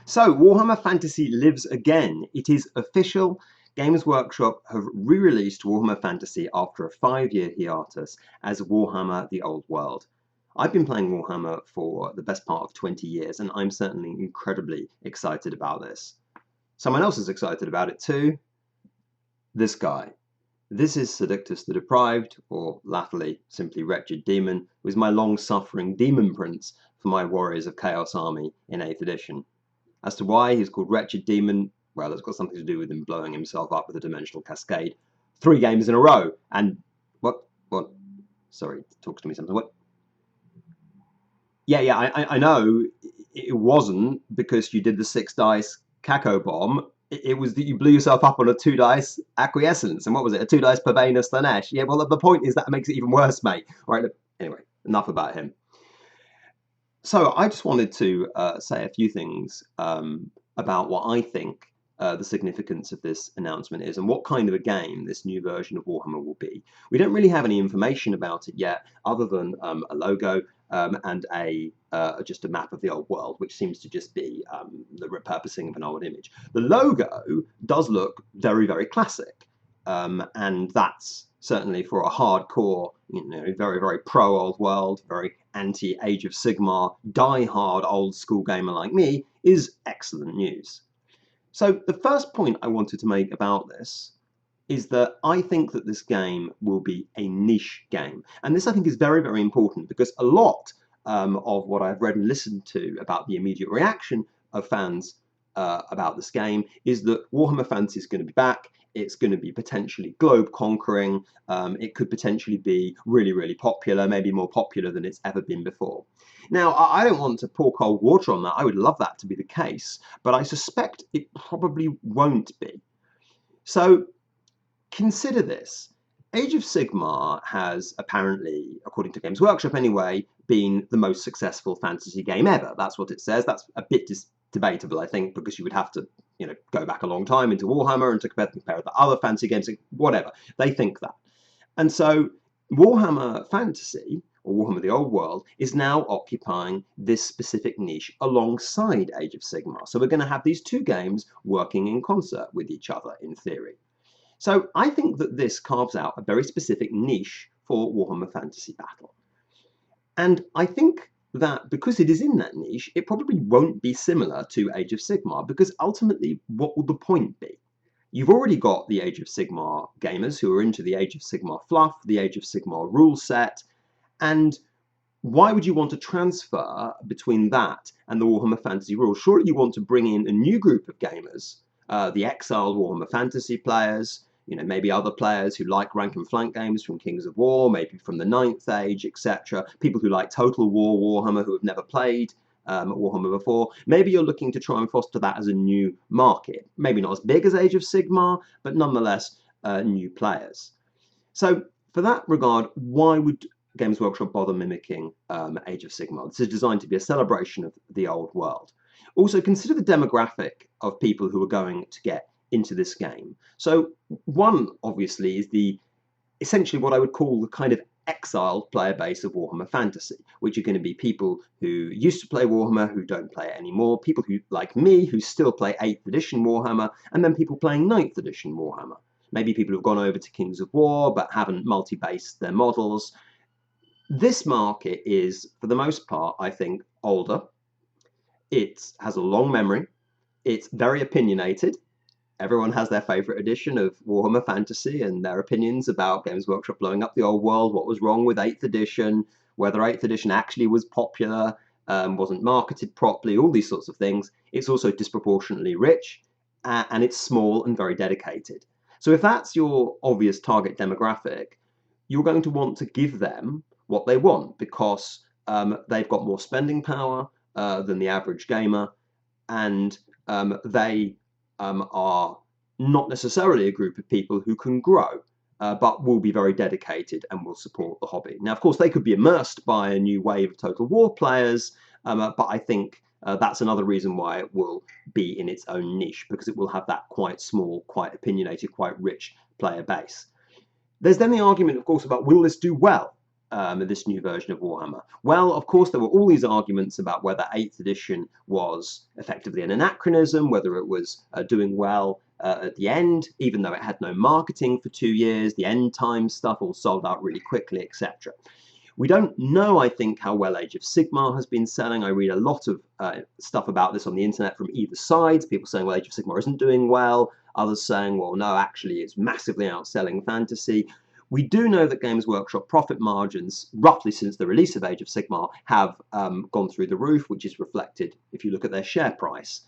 So, Warhammer Fantasy lives again. It is official. Games Workshop have re-released Warhammer Fantasy after a 5-year hiatus as Warhammer The Old World. I've been playing Warhammer for the best part of 20 years, and I'm certainly incredibly excited about this. Someone else is excited about it too. This guy. This is Seductus the Deprived, or latterly simply Wretched Demon, who is my long-suffering demon prince for my Warriors of Chaos army in 8th edition. As to why he's called Wretched Demon, well, it's got something to do with him blowing himself up with a dimensional cascade 3 games in a row. And what? Sorry, talks to me something. What? Yeah, I know it wasn't because you did the 6 dice Caco bomb. It was that you blew yourself up on a 2 dice acquiescence. And what was it? A 2 dice Purvanus Slanesh. Yeah, well, the point is that makes it even worse, mate. All right, anyway, enough about him. So I just wanted to say a few things about what I think the significance of this announcement is and what kind of a game this new version of Warhammer will be. We don't really have any information about it yet, other than a logo and just a map of the old world, which seems to just be the repurposing of an old image. The logo does look very, very classic, and that's certainly for a hardcore, very, very pro old world, very anti Age of Sigmar, die-hard old school gamer like me, is excellent news. So the first point I wanted to make about this is that I think that this game will be a niche game. And this I think is very, very important because a lot of what I've read and listened to about the immediate reaction of fans about this game is that Warhammer Fantasy is going to be back. It's going to be potentially globe conquering. It could potentially be really, really popular, maybe more popular than it's ever been before. Now, I don't want to pour cold water on that. I would love that to be the case, but I suspect it probably won't be. So consider this. Age of Sigmar has apparently, according to Games Workshop anyway, been the most successful fantasy game ever. That's what it says. That's a bit debatable, I think, because you would have to go back a long time into Warhammer and to compare with the other fantasy games, whatever. They think that. And so Warhammer Fantasy, or Warhammer the Old World, is now occupying this specific niche alongside Age of Sigmar. So we're going to have these two games working in concert with each other, in theory. So I think that this carves out a very specific niche for Warhammer Fantasy Battle. And I think that because it is in that niche, it probably won't be similar to Age of Sigmar, because ultimately, what will the point be? You've already got the Age of Sigmar gamers who are into the Age of Sigmar fluff, the Age of Sigmar rule set, and why would you want to transfer between that and the Warhammer Fantasy rules? Surely you want to bring in a new group of gamers, the exiled Warhammer Fantasy players, maybe other players who like rank and flank games from Kings of War, maybe from the 9th Age, etc. People who like Total War Warhammer who have never played Warhammer before. Maybe you're looking to try and foster that as a new market. Maybe not as big as Age of Sigmar, but nonetheless new players. So for that regard, why would Games Workshop bother mimicking Age of Sigmar? This is designed to be a celebration of the old world. Also, consider the demographic of people who are going to get into this game. So one, obviously, is essentially what I would call the kind of exiled player base of Warhammer Fantasy, which are going to be people who used to play Warhammer who don't play it anymore, people who, like me, who still play 8th edition Warhammer, and then people playing 9th edition Warhammer. Maybe people who've gone over to Kings of War but haven't multi-based their models. This market is, for the most part, I think, older. It has a long memory. It's very opinionated. Everyone has their favourite edition of Warhammer Fantasy and their opinions about Games Workshop blowing up the old world, what was wrong with 8th edition, whether 8th edition actually was popular, wasn't marketed properly, all these sorts of things. It's also disproportionately rich, and it's small and very dedicated. So if that's your obvious target demographic, you're going to want to give them what they want, because they've got more spending power than the average gamer, and they are not necessarily a group of people who can grow, but will be very dedicated and will support the hobby. Now, of course, they could be immersed by a new wave of Total War players, but I think that's another reason why it will be in its own niche, because it will have that quite small, quite opinionated, quite rich player base. There's then the argument, of course, about will this do well? this new version of Warhammer? Well, of course, there were all these arguments about whether 8th edition was effectively an anachronism, whether it was doing well at the end, even though it had no marketing for 2 years, the end time stuff all sold out really quickly, etc. We don't know, I think, how well Age of Sigmar has been selling. I read a lot of stuff about this on the internet from either sides. People saying, well, Age of Sigmar isn't doing well. Others saying, well, no, actually, it's massively outselling fantasy. We do know that Games Workshop profit margins, roughly since the release of Age of Sigmar, have gone through the roof, which is reflected if you look at their share price.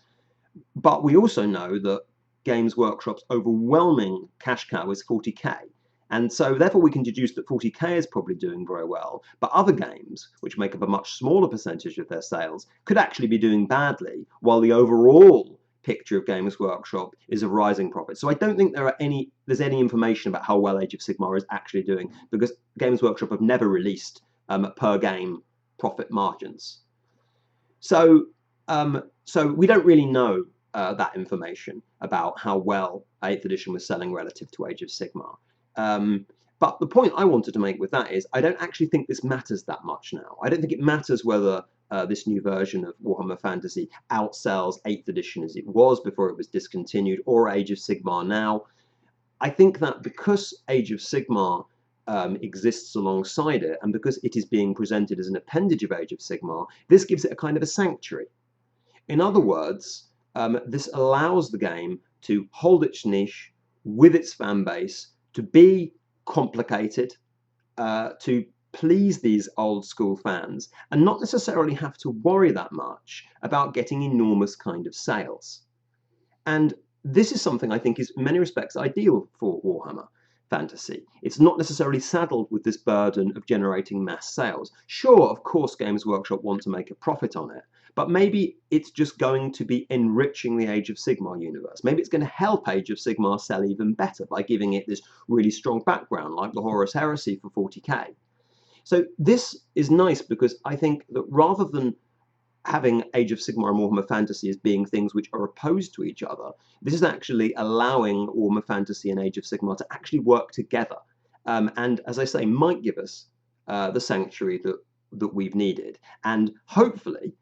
But we also know that Games Workshop's overwhelming cash cow is 40k. And so therefore we can deduce that 40k is probably doing very well, but other games, which make up a much smaller percentage of their sales, could actually be doing badly, while the overall picture of Games Workshop is of rising profits. So I don't think there's any information about how well Age of Sigmar is actually doing, because Games Workshop have never released per game profit margins. So we don't really know that information about how well 8th edition was selling relative to Age of Sigmar. But the point I wanted to make with that is I don't actually think this matters that much now. I don't think it matters whether this new version of Warhammer Fantasy outsells 8th edition as it was before it was discontinued, or Age of Sigmar now. I think that because Age of Sigmar exists alongside it, and because it is being presented as an appendage of Age of Sigmar, this gives it a kind of a sanctuary. In other words, this allows the game to hold its niche with its fan base, to be complicated, to please these old school fans, and not necessarily have to worry that much about getting enormous kind of sales. And this is something I think is in many respects ideal for Warhammer Fantasy. It's not necessarily saddled with this burden of generating mass sales. Sure, of course, Games Workshop want to make a profit on it, but maybe it's just going to be enriching the Age of Sigmar universe. Maybe it's going to help Age of Sigmar sell even better by giving it this really strong background, like the Horus Heresy for 40k. So this is nice because I think that rather than having Age of Sigmar and Warhammer Fantasy as being things which are opposed to each other, this is actually allowing Warhammer Fantasy and Age of Sigmar to actually work together. And as I say, might give us the sanctuary that we've needed. And hopefully,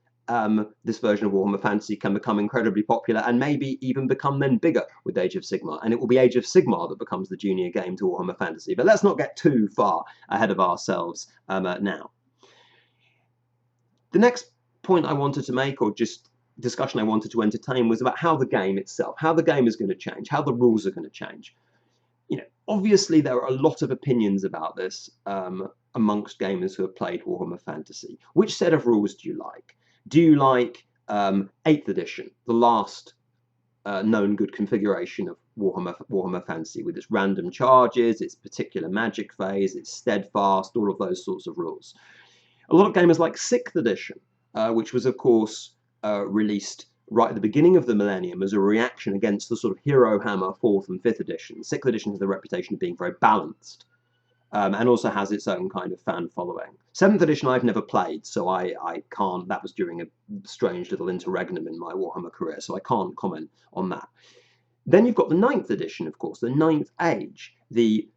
this version of Warhammer Fantasy can become incredibly popular and maybe even become then bigger with Age of Sigmar. And it will be Age of Sigmar that becomes the junior game to Warhammer Fantasy. But let's not get too far ahead of ourselves now. The next point I wanted to make, or just discussion I wanted to entertain, was about how the game itself, how the game is going to change, how the rules are going to change. You know, obviously there are a lot of opinions about this amongst gamers who have played Warhammer Fantasy. Which set of rules do you like? Do you like 8th edition, the last known good configuration of Warhammer Fantasy, with its random charges, its particular magic phase, its steadfast, all of those sorts of rules? A lot of gamers like 6th edition, which was, of course, released right at the beginning of the millennium as a reaction against the sort of hero hammer 4th and 5th edition. 6th edition has the reputation of being very balanced, and also has its own kind of fan following. 7th edition I've never played, so I can't, that was during a strange little interregnum in my Warhammer career, so I can't comment on that. Then you've got the 9th edition, of course, the 9th Age, the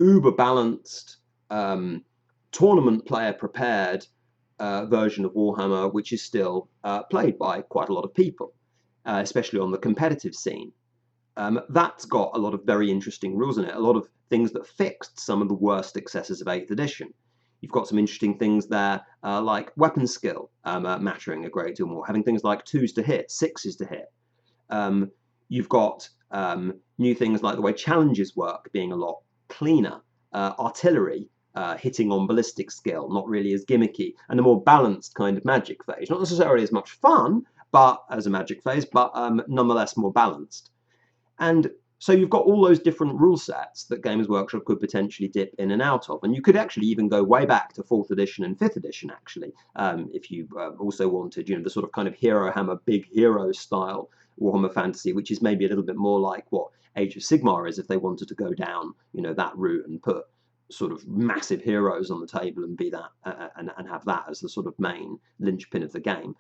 uber-balanced, tournament player prepared version of Warhammer, which is still played by quite a lot of people, especially on the competitive scene. That's got a lot of very interesting rules in it, a lot of things that fixed some of the worst excesses of 8th edition. You've got some interesting things there, like weapon skill mattering a great deal more, having things like 2s to hit, 6s to hit. You've got new things like the way challenges work being a lot cleaner, artillery hitting on ballistic skill, not really as gimmicky, and a more balanced kind of magic phase. Not necessarily as much fun but as a magic phase, but nonetheless more balanced. And so you've got all those different rule sets that Games Workshop could potentially dip in and out of. And you could actually even go way back to 4th edition and 5th edition, actually, if you also wanted, you know, the sort of kind of hero hammer, big hero style Warhammer Fantasy, which is maybe a little bit more like what Age of Sigmar is if they wanted to go down, you know, that route and put sort of massive heroes on the table and be that and have that as the sort of main linchpin of the game.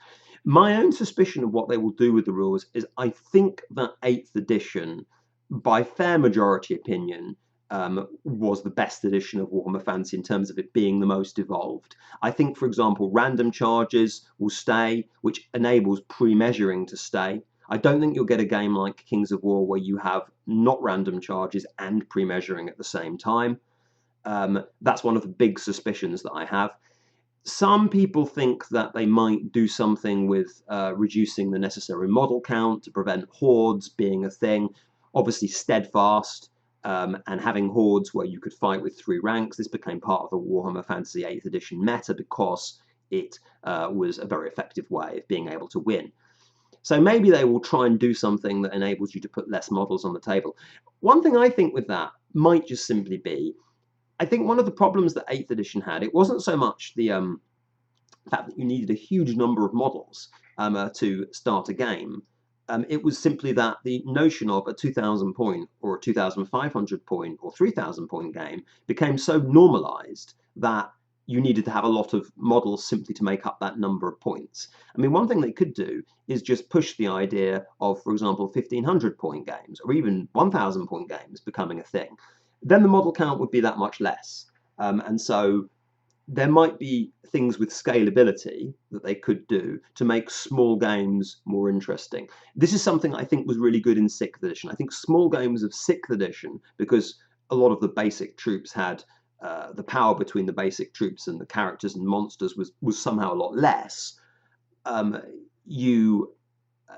My own suspicion of what they will do with the rules is I think that 8th edition, by fair majority opinion, was the best edition of Warhammer Fantasy in terms of it being the most evolved. I think, for example, random charges will stay, which enables pre-measuring to stay. I don't think you'll get a game like Kings of War where you have not random charges and pre-measuring at the same time. That's one of the big suspicions that I have. Some people think that they might do something with reducing the necessary model count to prevent hordes being a thing. Obviously, steadfast and having hordes where you could fight with 3 ranks. This became part of the Warhammer Fantasy 8th edition meta because it was a very effective way of being able to win. So maybe they will try and do something that enables you to put less models on the table. One thing I think with that might just simply be, I think one of the problems that 8th edition had, it wasn't so much the fact that you needed a huge number of models to start a game. It was simply that the notion of a 2,000 point or a 2,500 point or 3,000 point game became so normalized that you needed to have a lot of models simply to make up that number of points. I mean, one thing they could do is just push the idea of, for example, 1,500 point games or even 1,000 point games becoming a thing. Then the model count would be that much less. And so there might be things with scalability that they could do to make small games more interesting. This is something I think was really good in 6th edition. I think small games of 6th edition, because a lot of the basic troops had the power between the basic troops and the characters and monsters was somehow a lot less. You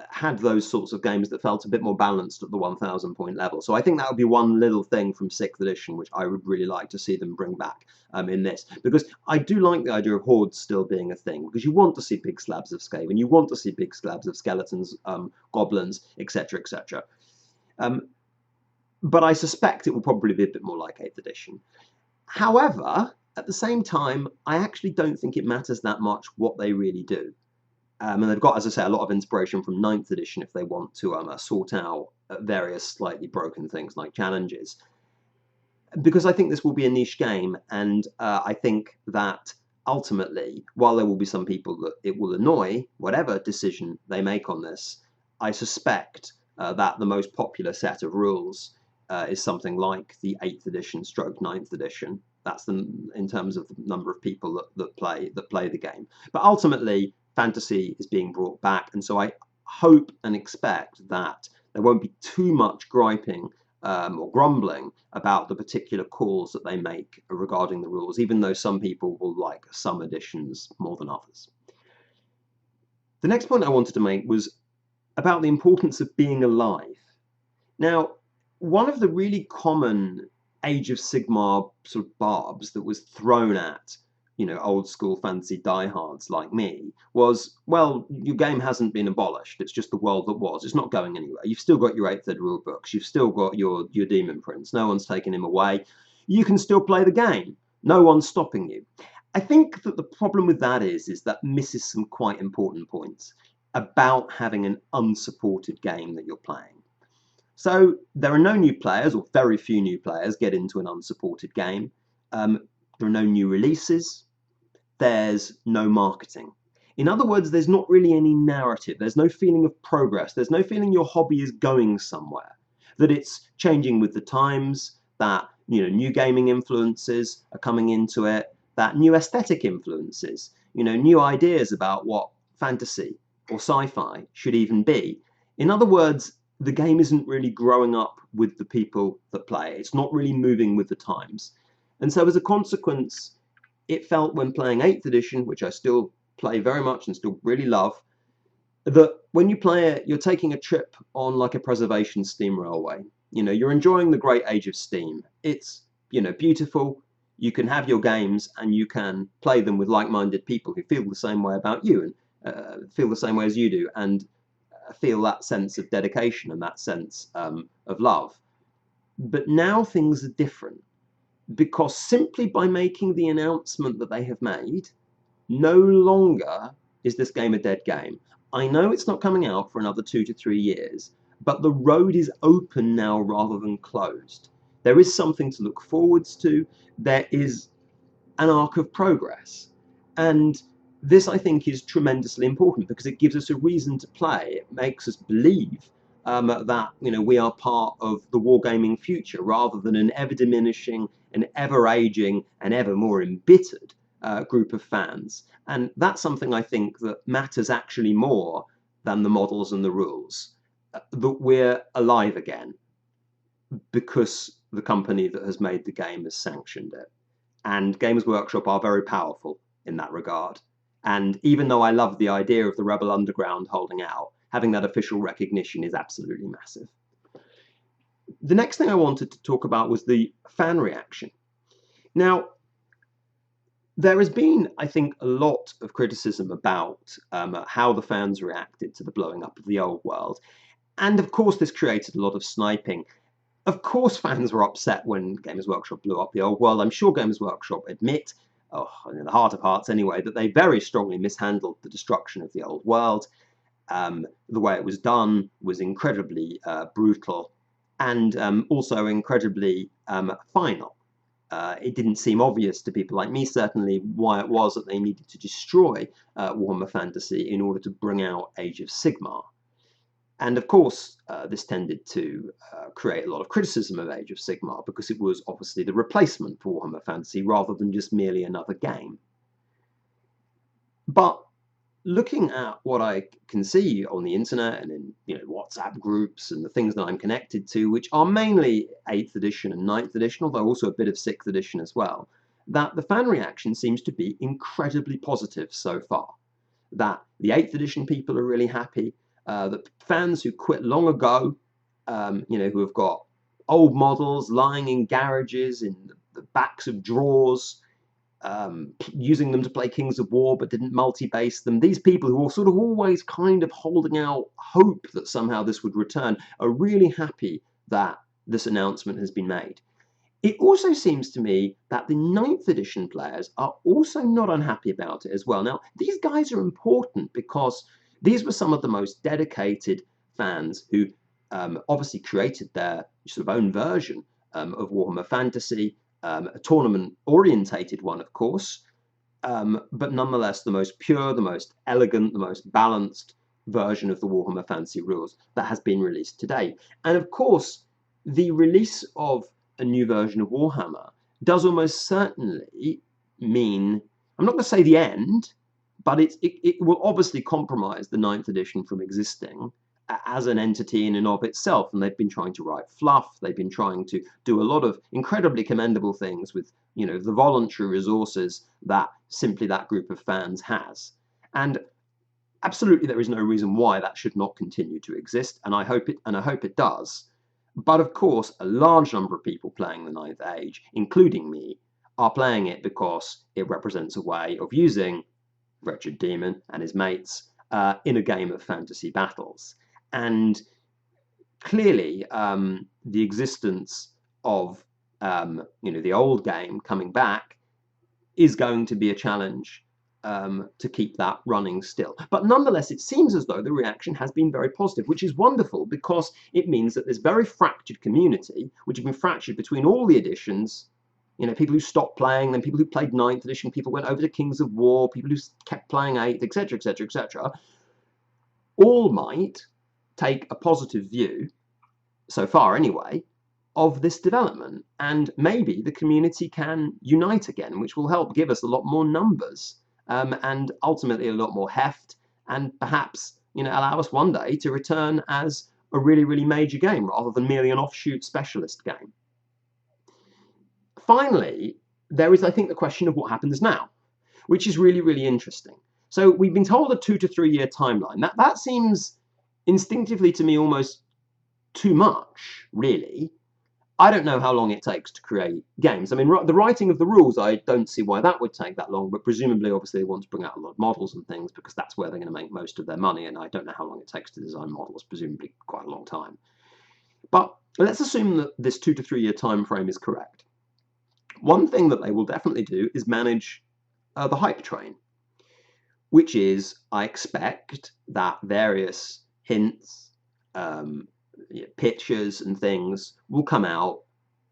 had those sorts of games that felt a bit more balanced at the 1,000 point level. So I think that would be one little thing from 6th edition which I would really like to see them bring back in this, because I do like the idea of hordes still being a thing, because you want to see big slabs of Skaven, you want to see big slabs of skeletons, goblins, etc., etc. But I suspect it will probably be a bit more like 8th edition. However, at the same time, I actually don't think it matters that much what they really do. And they've got, as I say, a lot of inspiration from 9th edition if they want to sort out various slightly broken things like challenges. Because I think this will be a niche game, and I think that ultimately, while there will be some people that it will annoy, whatever decision they make on this, I suspect that the most popular set of rules is something like the 8th edition stroke 9th edition. That's in terms of the number of people that play the game. But ultimately, fantasy is being brought back, and so I hope and expect that there won't be too much griping or grumbling about the particular calls that they make regarding the rules, even though some people will like some editions more than others. The next point I wanted to make was about the importance of being alive. Now, one of the really common Age of Sigmar sort of barbs that was thrown at old school fantasy diehards like me was, well, your game hasn't been abolished. It's just the world that was. It's not going anywhere. You've still got your 8th ed rule books. You've still got your demon prince. No one's taken him away. You can still play the game. No one's stopping you. I think that the problem with that is that misses some quite important points about having an unsupported game that you're playing. So there are no new players, or very few new players get into an unsupported game. There are no new releases. There's no marketing. In other words, there's not really any narrative. There's no feeling of progress. There's no feeling your hobby is going somewhere, that it's changing with the times, that new gaming influences are coming into it, that new aesthetic influences, new ideas about what fantasy or sci-fi should even be. In other words, the game isn't really growing up with the people that play. It's not really moving with the times. And so as a consequence, it felt when playing 8th edition, which I still play very much and still really love, that when you play it, you're taking a trip on like a preservation steam railway. You're enjoying the great age of Steam. It's, beautiful. You can have your games and you can play them with like-minded people who feel the same way about you and feel the same way as you do, and feel that sense of dedication and that sense of love. But now things are different, because simply by making the announcement that they have made, no longer is this game a dead game. I know it's not coming out for another 2 to 3 years, but the road is open now rather than closed. There is something to look forwards to. There is an arc of progress. And this, I think, is tremendously important because it gives us a reason to play. It makes us believe that we are part of the wargaming future rather than an ever diminishing and ever aging and ever more embittered group of fans. And that's something I think that matters actually more than the models and the rules. That we're alive again because the company that has made the game has sanctioned it. And Games Workshop are very powerful in that regard. And even though I love the idea of the Rebel Underground holding out, having that official recognition is absolutely massive. The next thing I wanted to talk about was the fan reaction. Now, there has been, I think, a lot of criticism about how the fans reacted to the blowing up of the old world. And of course, this created a lot of sniping. Of course, fans were upset when Games Workshop blew up the old world. I'm sure Games Workshop admit, in the heart of hearts anyway, that they very strongly mishandled the destruction of the old world. The way it was done was incredibly brutal and also incredibly final. It didn't seem obvious to people like me, certainly, why it was that they needed to destroy Warhammer Fantasy in order to bring out Age of Sigmar. And of course, this tended to create a lot of criticism of Age of Sigmar because it was obviously the replacement for Warhammer Fantasy rather than just merely another game. But looking at what I can see on the internet and in WhatsApp groups and the things that I'm connected to, which are mainly 8th edition and 9th edition, although also a bit of 6th edition as well, that the fan reaction seems to be incredibly positive so far. That the 8th edition people are really happy, that fans who quit long ago, who have got old models lying in garages, in the backs of drawers, using them to play Kings of War but didn't multi-base them. These people who are sort of always kind of holding out hope that somehow this would return are really happy that this announcement has been made. It also seems to me that the 9th edition players are also not unhappy about it as well. Now, these guys are important because these were some of the most dedicated fans who obviously created their sort of own version of Warhammer Fantasy, a tournament-orientated one, of course, but nonetheless the most pure, the most elegant, the most balanced version of the Warhammer Fantasy rules that has been released today. And of course, the release of a new version of Warhammer does almost certainly mean, I'm not going to say the end, but it will obviously compromise the 9th edition from existing as an entity in and of itself. And they've been trying to write fluff. They've been trying to do a lot of incredibly commendable things with, the voluntary resources that simply that group of fans has. And absolutely there is no reason why that should not continue to exist. And I hope it does. But of course, a large number of people playing the 9th Age, including me, are playing it because it represents a way of using Wretched Demon and his mates in a game of fantasy battles. And clearly, the existence of the old game coming back is going to be a challenge to keep that running still. But nonetheless, it seems as though the reaction has been very positive, which is wonderful because it means that this very fractured community, which has been fractured between all the editions, people who stopped playing, then people who played 9th edition, people went over to Kings of War, people who kept playing 8th, etc., etc., etc., all might take a positive view, so far anyway, of this development. And maybe the community can unite again, which will help give us a lot more numbers and ultimately a lot more heft, and perhaps allow us one day to return as a really, really major game rather than merely an offshoot specialist game. Finally, there is, I think, the question of what happens now, which is really, really interesting. So we've been told a 2 to 3 year timeline. That seems instinctively to me almost too much, really. I don't know how long it takes to create games. I mean, the writing of the rules, I don't see why that would take that long, but presumably, obviously, they want to bring out a lot of models and things because that's where they're going to make most of their money, and I don't know how long it takes to design models, presumably quite a long time. But let's assume that this 2 to 3 year time frame is correct. One thing that they will definitely do is manage the hype train, which is, I expect that various hints, pictures and things will come out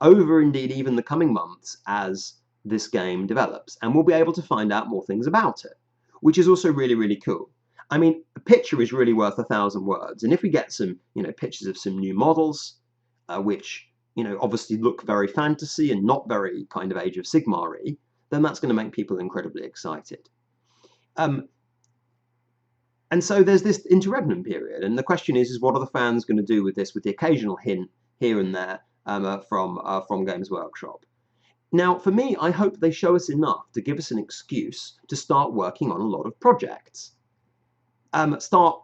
over indeed even the coming months as this game develops, and we'll be able to find out more things about it, which is also really, really cool. I mean, a picture is really worth 1,000 words, and if we get some, pictures of some new models, which, obviously look very fantasy and not very kind of Age of Sigmar-y, then that's going to make people incredibly excited. And so there's this interregnum period, and the question is what are the fans going to do with this, with the occasional hint here and there from Games Workshop? Now, for me, I hope they show us enough to give us an excuse to start working on a lot of projects. Start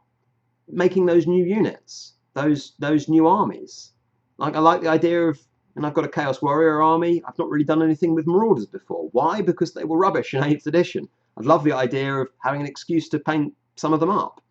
making those new units, those new armies. Like, I like the idea of, and I've got a Chaos Warrior army. I've not really done anything with Marauders before. Why? Because they were rubbish in 8th edition. I'd love the idea of having an excuse to paint some of them up.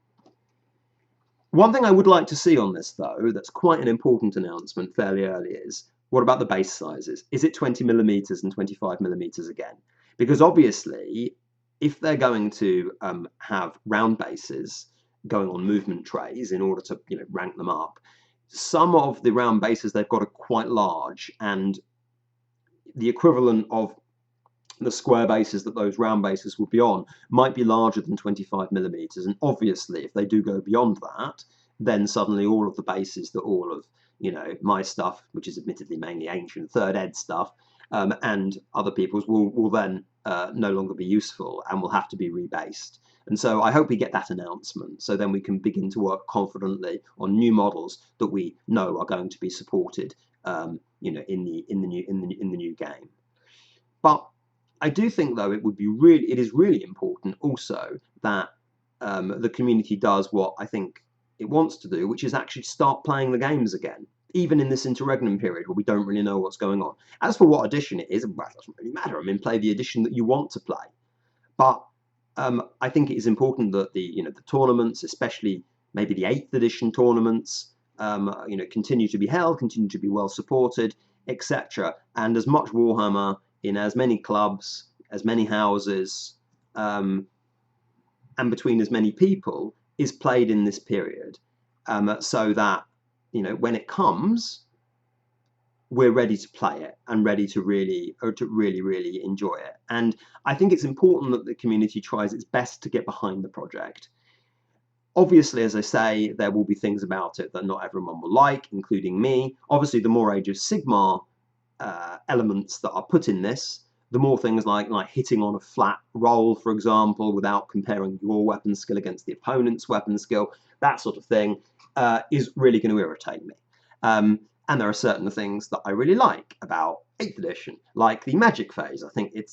One thing I would like to see on this, though, that's quite an important announcement fairly early is, what about the base sizes? Is it 20mm and 25mm again? Because obviously, if they're going to have round bases going on movement trays in order to rank them up, some of the round bases they've got are quite large, and the equivalent of the square bases that those round bases would be on might be larger than 25mm. And obviously, if they do go beyond that, then suddenly all of the bases that all of my stuff, which is admittedly mainly ancient 3rd ed stuff, and other people's will then no longer be useful and will have to be rebased. And so I hope we get that announcement, so then we can begin to work confidently on new models that we know are going to be supported, in the new game. But I do think, though, it is really important also that the community does what I think it wants to do, which is actually start playing the games again, even in this interregnum period where we don't really know what's going on. As for what edition it is, well, it doesn't really matter. I mean, play the edition that you want to play. But I think it is important that the tournaments, especially maybe the 8th edition tournaments, continue to be held, continue to be well supported, etc. And as much Warhammer in as many clubs, as many houses, and between as many people is played in this period, so that when it comes, we're ready to play it and ready to really enjoy it. And I think it's important that the community tries its best to get behind the project. Obviously, as I say, there will be things about it that not everyone will like, including me. Obviously, the more Age of Sigmar elements that are put in this, the more things like hitting on a flat roll, for example, without comparing your weapon skill against the opponent's weapon skill, that sort of thing, is really going to irritate me. And there are certain things that I really like about 8th edition, like the magic phase. I think the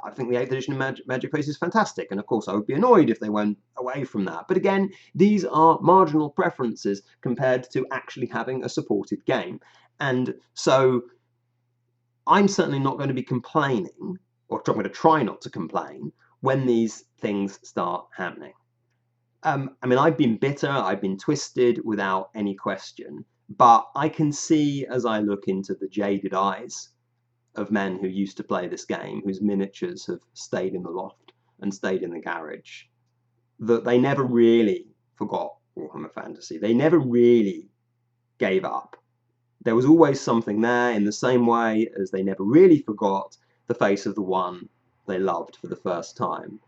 8th edition magic phase is fantastic, and of course I would be annoyed if they went away from that. But again, these are marginal preferences compared to actually having a supported game. And so I'm certainly not going to be complaining, or I'm going to try not to complain, when these things start happening. I mean, I've been bitter, I've been twisted without any question, but I can see, as I look into the jaded eyes of men who used to play this game, whose miniatures have stayed in the loft and stayed in the garage, that they never really forgot Warhammer Fantasy. They never really gave up. There was always something there, in the same way as they never really forgot the face of the one they loved for the first time.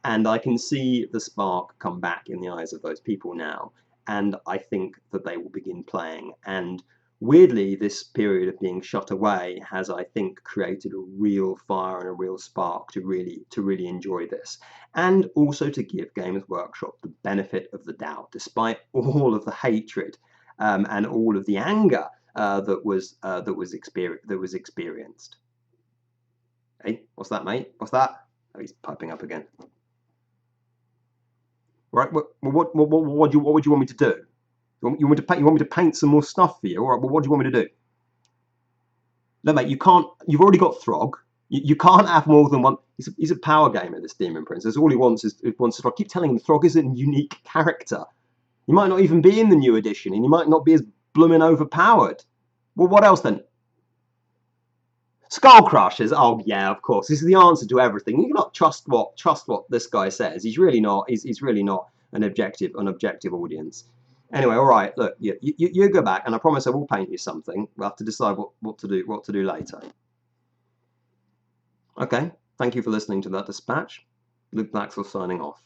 And I can see the spark come back in the eyes of those people now, and I think that they will begin playing. And weirdly, this period of being shut away has, I think, created a real fire and a real spark to really enjoy this, and also to give Games Workshop the benefit of the doubt, despite all of the hatred and all of the anger that was experienced. Hey, what's that, mate? What's that? Oh, he's piping up again. Right. What would you want me to do? You want me to paint some more stuff for you? All right. Well, what do you want me to do? No, mate. You can't. You've already got Throg. You can't have more than one. He's a power gamer, this Demon Prince. All he wants is Throg. I keep telling him Throg is a unique character. He might not even be in the new edition, and he might not be as blooming overpowered. Well, what else then? Skull Crushers. Oh yeah, of course. This is the answer to everything. You cannot trust what this guy says. He's really not. He's really not an objective audience. Anyway, all right. Look, you go back, and I promise I will paint you something. We'll have to decide what to do later. Okay. Thank you for listening to that dispatch. Luke Blacksell signing off.